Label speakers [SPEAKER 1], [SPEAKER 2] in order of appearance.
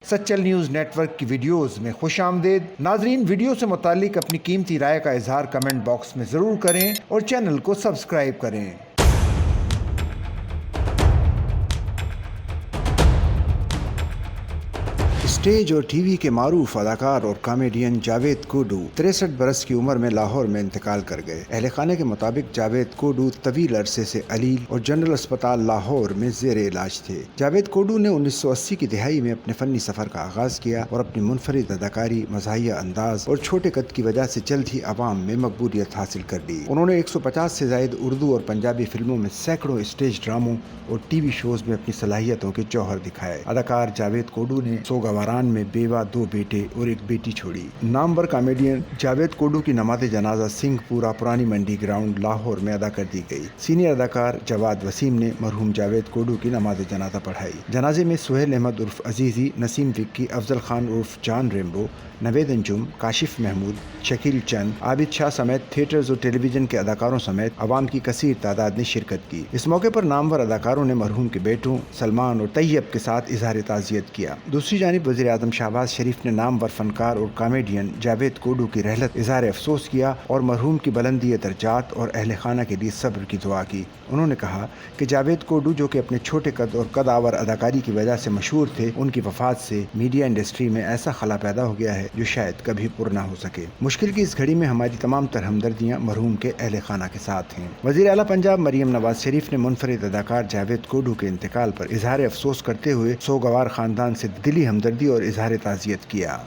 [SPEAKER 1] Sachal news net work کی videos میں خوش آمدید۔ ناظرین، ویڈیو سے متعلق اپنی قیمتی رائے کا اظہار کمنٹ باکس میں ضرور کریں اور چینل کو سبسکرائب کریں۔ اسٹیج اور ٹی وی کے معروف اداکار اور کامیڈین جاوید کوڈو 63 برس کی عمر میں لاہور میں انتقال کر گئے۔ اہل خانہ کے مطابق جاوید کوڈو طویل عرصے سے علیل اور جنرل اسپتال لاہور میں زیر علاج تھے۔ جاوید کوڈو نے 1980 کی دہائی میں اپنے فنی سفر کا آغاز کیا اور اپنی منفرد اداکاری، مزاحیہ انداز اور چھوٹے قد کی وجہ سے جلد ہی عوام میں مقبولیت حاصل کر لی۔ انہوں نے 150 سے زائد اردو اور پنجابی فلموں میں، سینکڑوں اسٹیج ڈراموں اور ٹی وی شوز میں اپنی صلاحیتوں کے جوہر دکھائے۔ اداکار جاوید کوڈو نے سوگواران میں بیوہ، 2 بیٹے اور 1 بیٹی چھوڑی۔ نامور کامیڈین جاوید کوڈو کی نماز جنازہ سنگھ پورہ پرانی منڈی گراؤنڈ لاہور میں ادا کر دی گئی۔ سینئر اداکار جواد وسیم نے مرحوم جاوید کوڈو کی نماز جنازہ پڑھائی۔ جنازے میں سہیل احمد عرف عزیزی، نسیم وکی، افضل خان عرف جان ریمبو، نوید انجم، کاشف محمود، شکیل چند، عابد شاہ سمیت تھیٹرز اور ٹیلی ویژن کے اداکاروں سمیت عوام کی کثیر تعداد نے شرکت کی۔ اس موقع پر نامور اداکاروں نے مرحوم کے بیٹوں سلمان اور طیب کے ساتھ اظہار تعزیت کیا۔ دوسری جانب وزیر اعظم شہباز شریف نے نامور فنکار اور کامیڈین جاوید کوڈو کی رحلت اظہار افسوس کیا اور مرحوم کی بلندی درجات اور اہل خانہ کے لیے صبر کی دعا کی۔ انہوں نے کہا کہ جاوید کوڈو، جو کہ اپنے چھوٹے قد اور قد آور اداکاری کی وجہ سے مشہور تھے، ان کی وفات سے میڈیا انڈسٹری میں ایسا خلا پیدا ہو گیا ہے جو شاید کبھی پر نہ ہو سکے۔ مشکل کی اس گھڑی میں ہماری تمام تر ہمدردیاں مرحوم کے اہل خانہ کے ساتھ ہیں۔ وزیر اعلیٰ پنجاب مریم نواز شریف نے منفرد اداکار جاوید کوڈو کے انتقال پر اظہار افسوس کرتے ہوئے سوگوار خاندان سے دلی ہمدردی اور اظہار تعزیت کیا۔